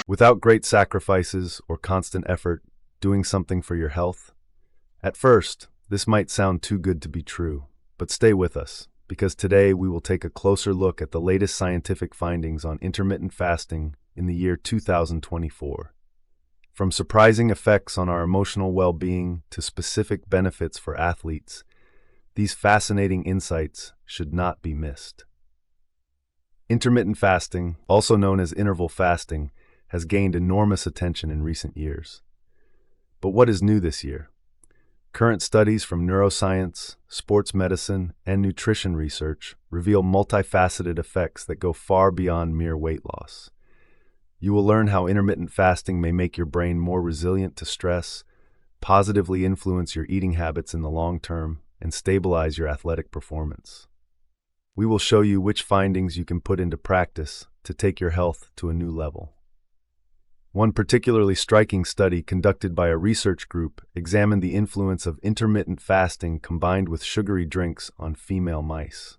Without great sacrifices or constant effort, doing something for your health? At first, this might sound too good to be true, but stay with us, because today we will take a closer look at the latest scientific findings on intermittent fasting in the year 2024. From surprising effects on our emotional well-being to specific benefits for athletes, these fascinating insights should not be missed. Intermittent fasting, also known as interval fasting, has gained enormous attention in recent years. But what is new this year? Current studies from neuroscience, sports medicine, and nutrition research reveal multifaceted effects that go far beyond mere weight loss. You will learn how intermittent fasting may make your brain more resilient to stress, positively influence your eating habits in the long term, and stabilize your athletic performance. We will show you which findings you can put into practice to take your health to a new level. One particularly striking study conducted by a research group examined the influence of intermittent fasting combined with sugary drinks on female mice.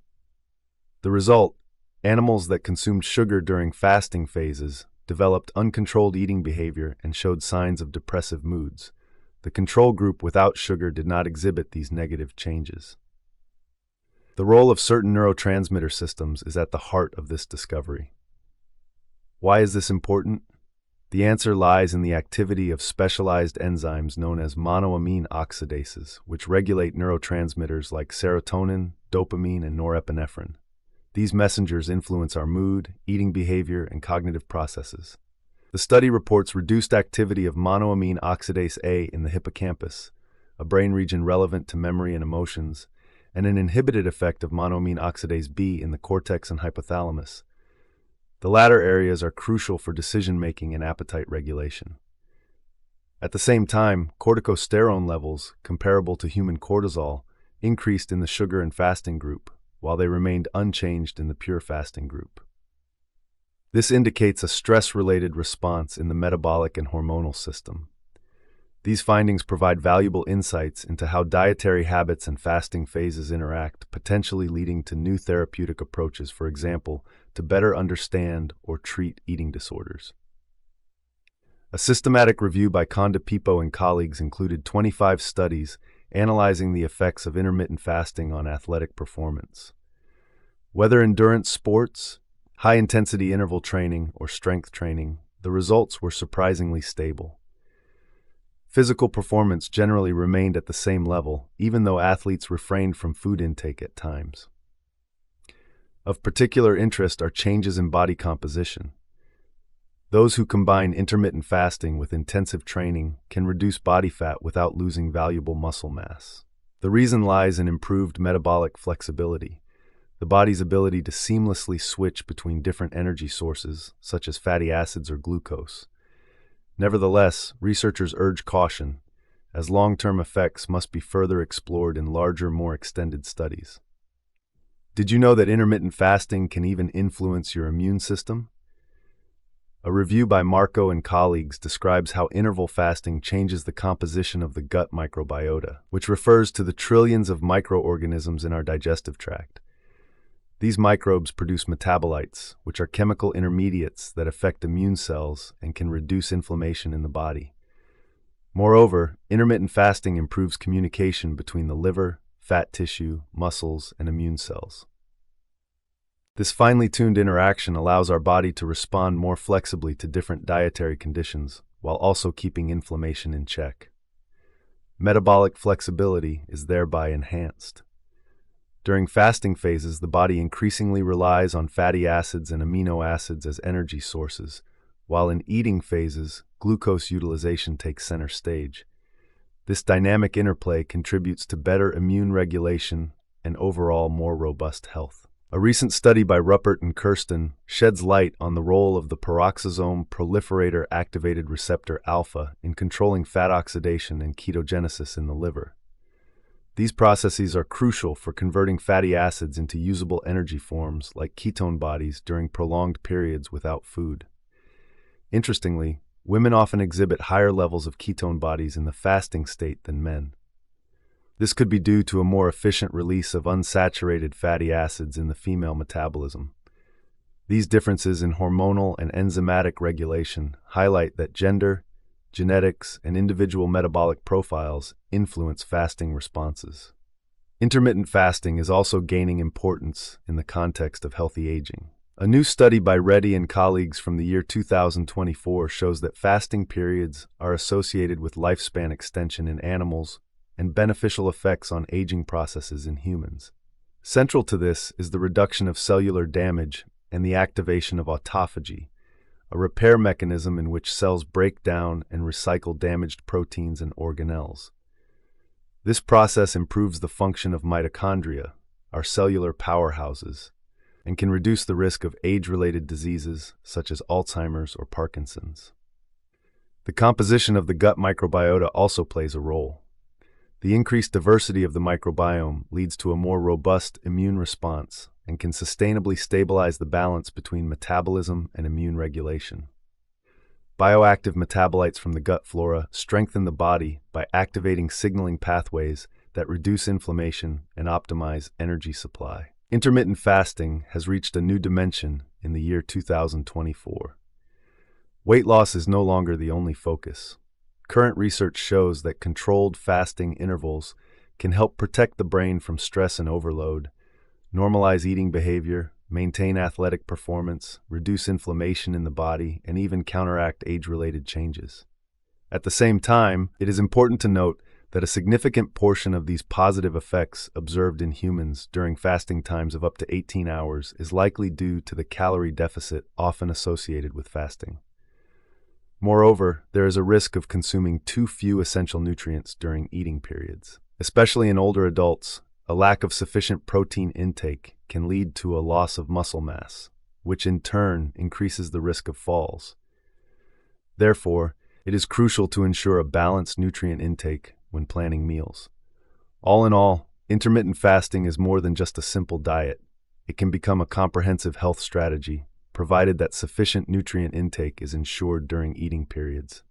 The result: animals that consumed sugar during fasting phases developed uncontrolled eating behavior and showed signs of depressive moods. The control group without sugar did not exhibit these negative changes. The role of certain neurotransmitter systems is at the heart of this discovery. Why is this important? The answer lies in the activity of specialized enzymes known as monoamine oxidases, which regulate neurotransmitters like serotonin, dopamine, and norepinephrine. These messengers influence our mood, eating behavior, and cognitive processes. The study reports reduced activity of monoamine oxidase A in the hippocampus, a brain region relevant to memory and emotions, and an inhibited effect of monoamine oxidase B in the cortex and hypothalamus. The latter areas are crucial for decision-making and appetite regulation. At the same time, corticosterone levels, comparable to human cortisol, increased in the sugar and fasting group, while they remained unchanged in the pure fasting group. This indicates a stress-related response in the metabolic and hormonal system. These findings provide valuable insights into how dietary habits and fasting phases interact, potentially leading to new therapeutic approaches, for example, to better understand or treat eating disorders. A systematic review by Conde-Pipo and colleagues included 25 studies analyzing the effects of intermittent fasting on athletic performance. Whether endurance sports, high-intensity interval training, or strength training, the results were surprisingly stable. Physical performance generally remained at the same level, even though athletes refrained from food intake at times. Of particular interest are changes in body composition. Those who combine intermittent fasting with intensive training can reduce body fat without losing valuable muscle mass. The reason lies in improved metabolic flexibility, the body's ability to seamlessly switch between different energy sources, such as fatty acids or glucose. Nevertheless, researchers urge caution, as long-term effects must be further explored in larger, more extended studies. Did you know that intermittent fasting can even influence your immune system? A review by Marco and colleagues describes how interval fasting changes the composition of the gut microbiota, which refers to the trillions of microorganisms in our digestive tract. These microbes produce metabolites, which are chemical intermediates that affect immune cells and can reduce inflammation in the body. Moreover, intermittent fasting improves communication between the liver, fat tissue, muscles, and immune cells. This finely tuned interaction allows our body to respond more flexibly to different dietary conditions, while also keeping inflammation in check. Metabolic flexibility is thereby enhanced. During fasting phases, the body increasingly relies on fatty acids and amino acids as energy sources, while in eating phases, glucose utilization takes center stage. This dynamic interplay contributes to better immune regulation and overall more robust health. A recent study by Ruppert and Kirsten sheds light on the role of the peroxisome proliferator activated receptor alpha in controlling fat oxidation and ketogenesis in the liver. These processes are crucial for converting fatty acids into usable energy forms like ketone bodies during prolonged periods without food. Interestingly, women often exhibit higher levels of ketone bodies in the fasting state than men. This could be due to a more efficient release of unsaturated fatty acids in the female metabolism. These differences in hormonal and enzymatic regulation highlight that gender, genetics, and individual metabolic profiles influence fasting responses. Intermittent fasting is also gaining importance in the context of healthy aging. A new study by Reddy and colleagues from the year 2024 shows that fasting periods are associated with lifespan extension in animals and beneficial effects on aging processes in humans. Central to this is the reduction of cellular damage and the activation of autophagy, a repair mechanism in which cells break down and recycle damaged proteins and organelles. This process improves the function of mitochondria, our cellular powerhouses, and can reduce the risk of age-related diseases such as Alzheimer's or Parkinson's. The composition of the gut microbiota also plays a role. The increased diversity of the microbiome leads to a more robust immune response and can sustainably stabilize the balance between metabolism and immune regulation. Bioactive metabolites from the gut flora strengthen the body by activating signaling pathways that reduce inflammation and optimize energy supply. Intermittent fasting has reached a new dimension in the year 2024. Weight loss is no longer the only focus. Current research shows that controlled fasting intervals can help protect the brain from stress and overload, normalize eating behavior, maintain athletic performance, reduce inflammation in the body, and even counteract age-related changes. At the same time, it is important to note that a significant portion of these positive effects observed in humans during fasting times of up to 18 hours is likely due to the calorie deficit often associated with fasting. Moreover, there is a risk of consuming too few essential nutrients during eating periods. Especially in older adults, a lack of sufficient protein intake can lead to a loss of muscle mass, which in turn increases the risk of falls. Therefore, it is crucial to ensure a balanced nutrient intake when planning meals. All in all, intermittent fasting is more than just a simple diet. It can become a comprehensive health strategy, provided that sufficient nutrient intake is ensured during eating periods.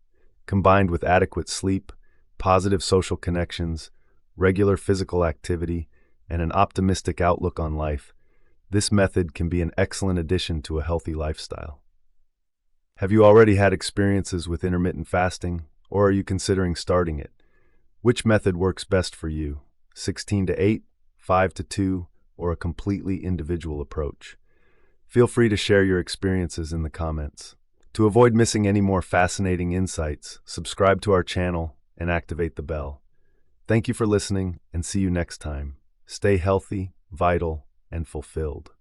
Combined with adequate sleep, positive social connections, regular physical activity, and an optimistic outlook on life, this method can be an excellent addition to a healthy lifestyle. Have you already had experiences with intermittent fasting, or are you considering starting it? Which method works best for you? 16-8, 5-2, or a completely individual approach? Feel free to share your experiences in the comments. To avoid missing any more fascinating insights, subscribe to our channel and activate the bell. Thank you for listening, and see you next time. Stay healthy, vital, and fulfilled.